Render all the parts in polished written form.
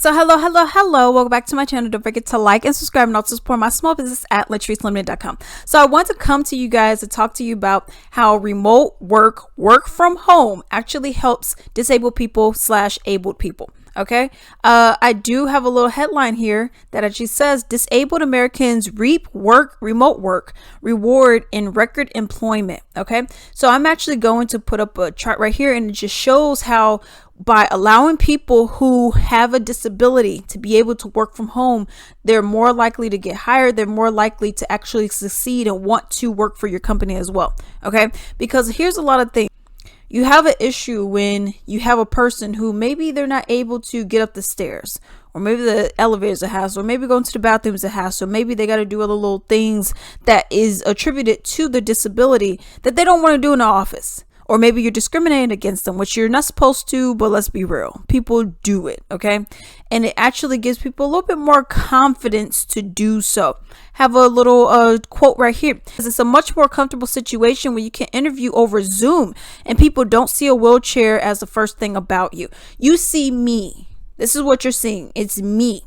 So hello. Welcome back to my channel. Don't forget to like and subscribe and also support my small business at latricelimited.com. So I want to come to you guys to talk to you about how remote work from home actually helps disabled people / abled people. Okay. I do have a little headline here that actually says disabled Americans reap remote work reward in record employment. Okay. So I'm actually going to put up a chart right here, and it just shows how by allowing people who have a disability to be able to work from home, they're more likely to get hired. They're more likely to actually succeed and want to work for your company as well. Okay. Because here's a lot of things. You have an issue when you have a person who maybe they're not able to get up the stairs, or maybe the elevator's a hassle, or maybe going to the bathroom is a hassle. Maybe they got to do other little things that is attributed to the disability that they don't want to do in the office. Or maybe you're discriminating against them, which you're not supposed to, but let's be real. People do it, okay? And it actually gives people a little bit more confidence to do so. Have a little quote right here. It's a much more comfortable situation when you can interview over Zoom and people don't see a wheelchair as the first thing about you. You see me. This is what you're seeing. It's me.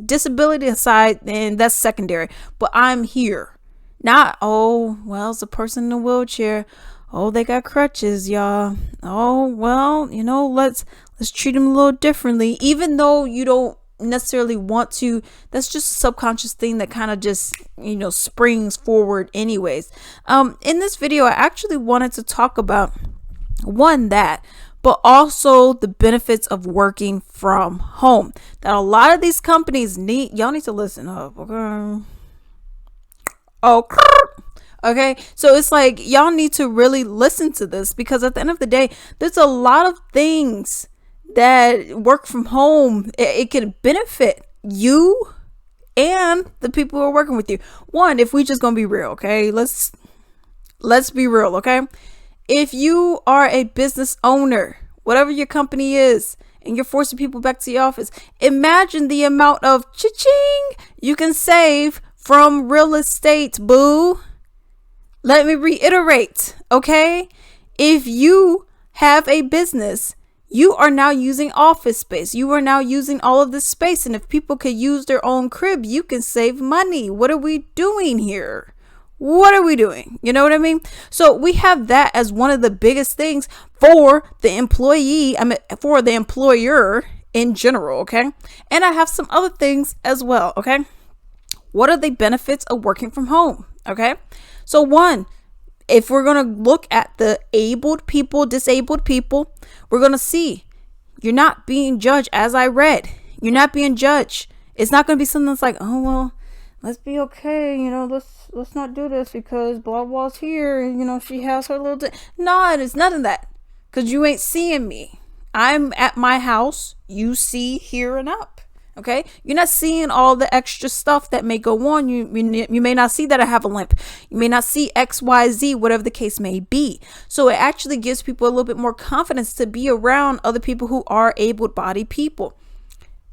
Disability aside, and that's secondary. But I'm here. Not, oh, well, it's a person in a wheelchair. Oh, they got crutches, y'all. Oh, well, let's treat them a little differently. Even though you don't necessarily want to, that's just a subconscious thing that kind of just, springs forward anyways. In this video, I actually wanted to talk about that, but also the benefits of working from home that a lot of these companies need. Y'all need to listen up, okay? Okay, so it's like y'all need to really listen to this, because at the end of the day, there's a lot of things that work from home. It can benefit you and the people who are working with you. One, if we just gonna be real, okay, let's be real, okay. If you are a business owner, whatever your company is, and you're forcing people back to the office, imagine the amount of cha-ching you can save from real estate, boo. Let me reiterate, okay? If you have a business, you are now using office space. You are now using all of this space. And if people could use their own crib, you can save money. What are we doing here? What are we doing? You know what I mean? So we have that as one of the biggest things for the employee, for the employer in general, okay? And I have some other things as well, okay? What are the benefits of working from home, okay? So one, if we're going to look at the disabled people, we're going to see you're not being judged. As I read, you're not being judged. It's not going to be something that's like, oh, well, let's be okay. Let's not do this because blah, blah's here. And, she has her little No, it's none of that, because you ain't seeing me. I'm at my house. You see here and up. Okay, you're not seeing all the extra stuff that may go on. You may not see that I have a limp. You may not see XYZ, whatever the case may be. So it actually gives people a little bit more confidence to be around other people who are able-bodied people.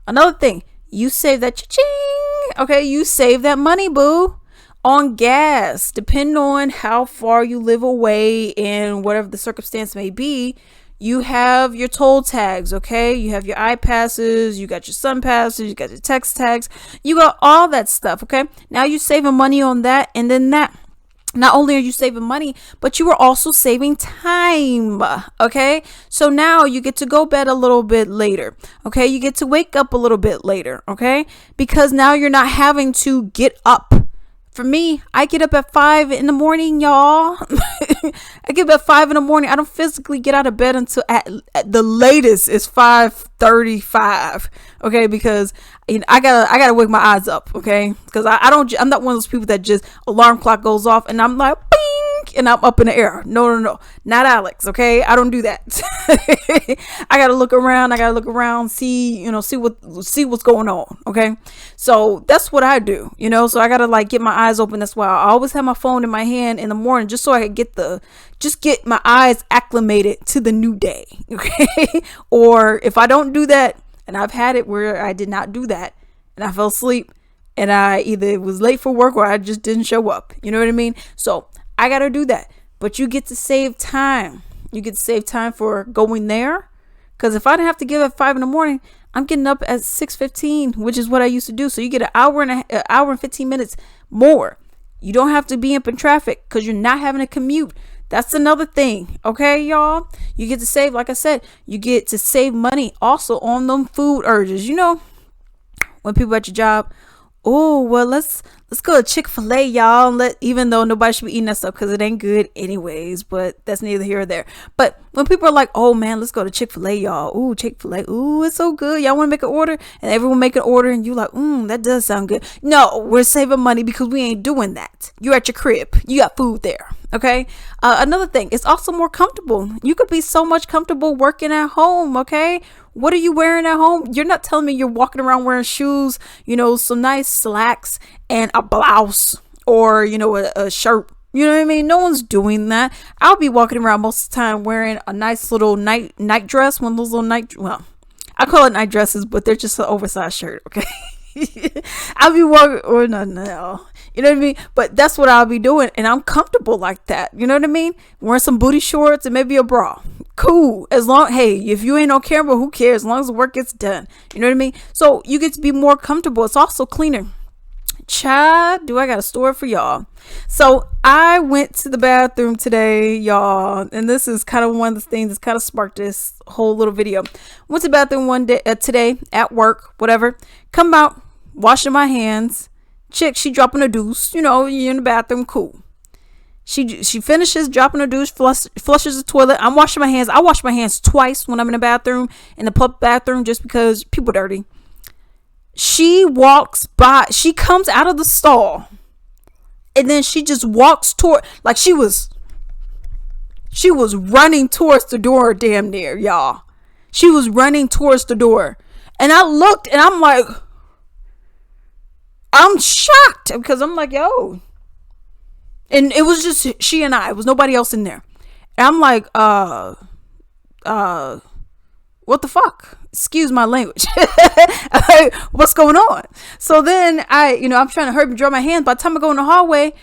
Another thing, you save that cha-ching. Okay, you save that money, boo, on gas. Depending on how far you live away and whatever the circumstance may be, you have your toll tags, okay? You have your iPasses, you got your Sun passes, you got your text tags, you got all that stuff, okay? Now you're saving money on that, and then that. Not only are you saving money, but you are also saving time, okay? So now you get to go bed a little bit later, okay? You get to wake up a little bit later, okay? Because now you're not having to get up. For me, I get up at 5 in the morning, y'all. I get up at 5 in the morning. I don't physically get out of bed until at the latest is 5:35. Okay, because I gotta wake my eyes up. Okay, because I'm not one of those people that just alarm clock goes off and I'm like bing and I'm up in the air. No, not Alex. Okay, I don't do that. I gotta look around. See what's going on. Okay, so that's what I do. So I gotta get my eyes open. That's why I always have my phone in my hand in the morning, just so I can get my eyes acclimated to the new day. Okay, or if I don't do that, and I've had it where I did not do that and I fell asleep and I either was late for work or I just didn't show up. You know what I mean? So I got to do that. But you get to save time. You get to save time for going there. Because if I didn't have to get up at 5 in the morning, I'm getting up at 6:15, which is what I used to do. So you get an hour and 15 minutes more. You don't have to be up in traffic because you're not having a commute. That's another thing. Okay, y'all. You get to save, like I said, you get to save money also on them food urges. When people at your job, oh well, let's go to Chick-fil-A, y'all. Even though nobody should be eating that stuff because it ain't good anyways, but that's neither here or there. But when people are like, oh man, let's go to Chick-fil-A, y'all. Ooh, Chick-fil-A, ooh, it's so good. Y'all want to make an order? And everyone make an order and you like, that does sound good. No, we're saving money because we ain't doing that. You're at your crib, you got food there. Okay. Another thing, it's also more comfortable. You could be so much comfortable working at home. Okay. What are you wearing at home? You're not telling me you're walking around wearing shoes, some nice slacks and a blouse or, a shirt. You know what I mean? No one's doing that. I'll be walking around most of the time wearing a nice little night dress. One of those little well, I call it night dresses, but they're just an oversized shirt. Okay. I'll be walking, or no, you know what I mean? But that's what I'll be doing, and I'm comfortable like that. You know what I mean? Wearing some booty shorts and maybe a bra. Cool. Hey, if you ain't on camera, who cares? As long as the work gets done. You know what I mean? So you get to be more comfortable. It's also cleaner. Child, do I got a story for y'all. So I went to the bathroom today, y'all, and this is kind of one of the things that's kind of sparked this whole little video. Went to the bathroom one day today at work, whatever. Come out, washing my hands. Chick, she dropping a deuce. You're in the bathroom, cool. She finishes dropping a douche, flushes the toilet. I'm washing my hands. I wash my hands twice when I'm in the bathroom, in the public bathroom, just because people dirty. She walks by. She comes out of the stall, and then she just walks toward, like she was running towards the door, damn near, y'all. She was running towards the door, and I looked, and I'm like, I'm shocked because I'm like, yo. And it was just she and I. It was nobody else in there. And I'm like, what the fuck? Excuse my language. What's going on? So then I'm trying to hurry and dry my hands. By the time I go in the hallway,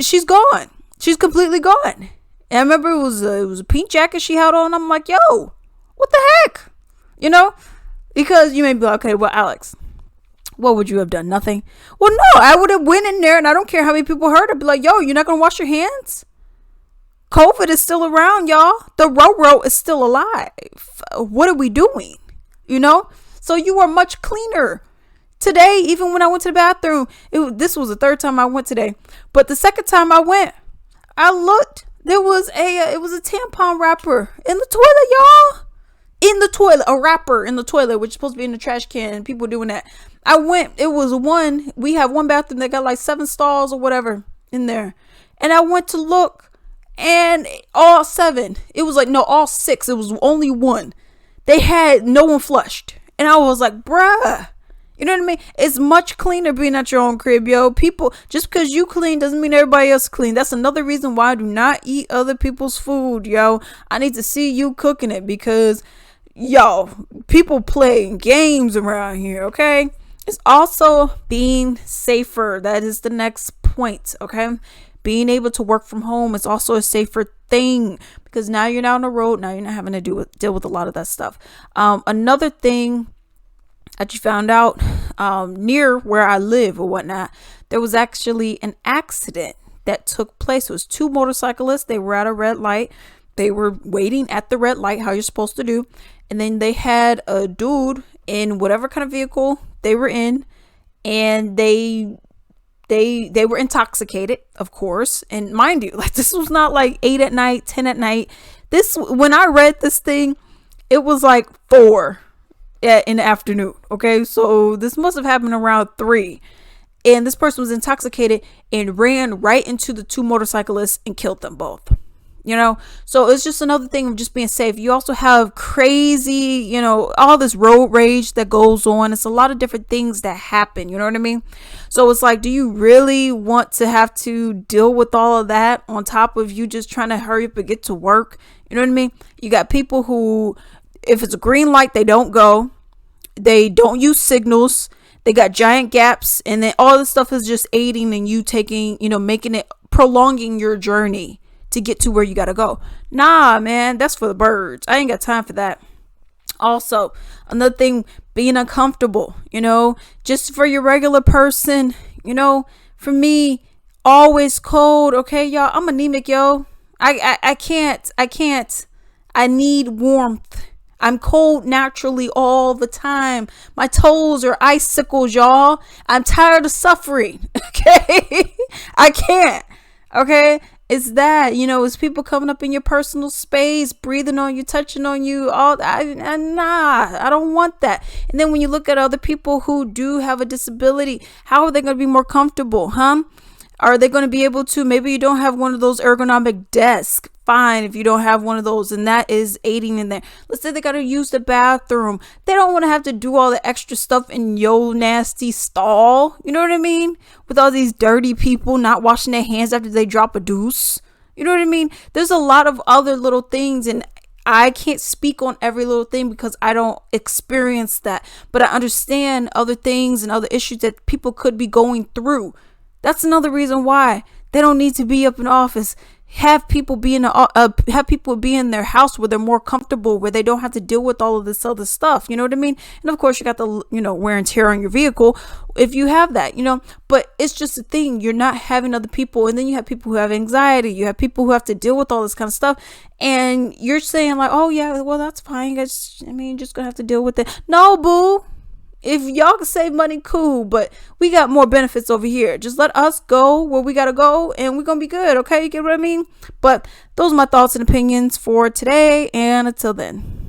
she's gone. She's completely gone. And I remember it was a pink jacket she had on. I'm like, yo, what the heck? Because you may be like, okay, well, Alex, what would you have done? Nothing. Well, no, I would have went in there, and I don't care how many people heard it. Be like, yo, you're not gonna wash your hands? COVID is still around, y'all. The Ro is still alive. What are we doing? So you are much cleaner today. Even when I went to the bathroom, this was the third time I went today, but the second time I went, I looked. There was it was a tampon wrapper in the toilet, y'all. In the toilet, a wrapper in the toilet, which is supposed to be in the trash can. People doing that. I went. It was we have one bathroom that got like 7 stalls or whatever in there, and I went to look, and all 7. It was like, no, all 6. It was only one. They had no one flushed, and I was like, bruh. You know what I mean? It's much cleaner being at your own crib, yo. People, just because you clean doesn't mean everybody else clean. That's another reason why I do not eat other people's food, yo. I need to see you cooking it because, yo, people play games around here, okay? It's also being safer. That is the next point, okay? Being able to work from home is also a safer thing because now you're not on the road. Now you're not having to deal with a lot of that stuff. Another thing that you found out near where I live or whatnot, there was actually an accident that took place. It was 2 motorcyclists. They were at a red light. They were waiting at the red light, how you're supposed to do. And then they had a dude in whatever kind of vehicle they were in, and they were intoxicated, of course. And mind you, like, this was not like 8 at night, 10 at night. When I read this thing, it was like 4 in the afternoon. Okay, so this must have happened around 3, and this person was intoxicated and ran right into the 2 motorcyclists and killed them both. So it's just another thing of just being safe. You also have crazy, all this road rage that goes on. It's a lot of different things that happen. You know what I mean? So it's like, do you really want to have to deal with all of that on top of you just trying to hurry up and get to work? You know what I mean? You got people who, if it's a green light, they don't go. They don't use signals. They got giant gaps. And then all this stuff is just aiding in you taking, making it, prolonging your journey to get to where you gotta go. Nah, man, that's for the birds. I ain't got time for that. Also, another thing, being uncomfortable, just for your regular person, for me, always cold. Okay, y'all, I'm anemic, yo. I can't. I need warmth. I'm cold naturally all the time. My toes are icicles, y'all. I'm tired of suffering. Okay. I can't. Okay. It's that, it's people coming up in your personal space, breathing on you, touching on you, all that. Nah, I don't want that. And then when you look at other people who do have a disability, how are they going to be more comfortable, huh? Are they going to be able to? Maybe you don't have one of those ergonomic desks. Fine, if you don't have one of those, and that is aiding in there. Let's say they got to use the bathroom. They don't want to have to do all the extra stuff in your nasty stall. You know what I mean? With all these dirty people not washing their hands after they drop a deuce. You know what I mean? There's a lot of other little things, and I can't speak on every little thing because I don't experience that. But I understand other things and other issues that people could be going through. That's another reason why they don't need to be up in office. Have people be in their house where they're more comfortable, where they don't have to deal with all of this other stuff. You know what I mean? And of course, you got the wear and tear on your vehicle if you have that. But it's just a thing. You're not having other people, and then you have people who have anxiety. You have people who have to deal with all this kind of stuff, and you're saying like, oh yeah, well that's fine. You're just gonna have to deal with it. No, boo. If y'all can save money, cool, but we got more benefits over here. Just let us go where we gotta go, and we're gonna be good, okay? You get what I mean? But those are my thoughts and opinions for today, and until then.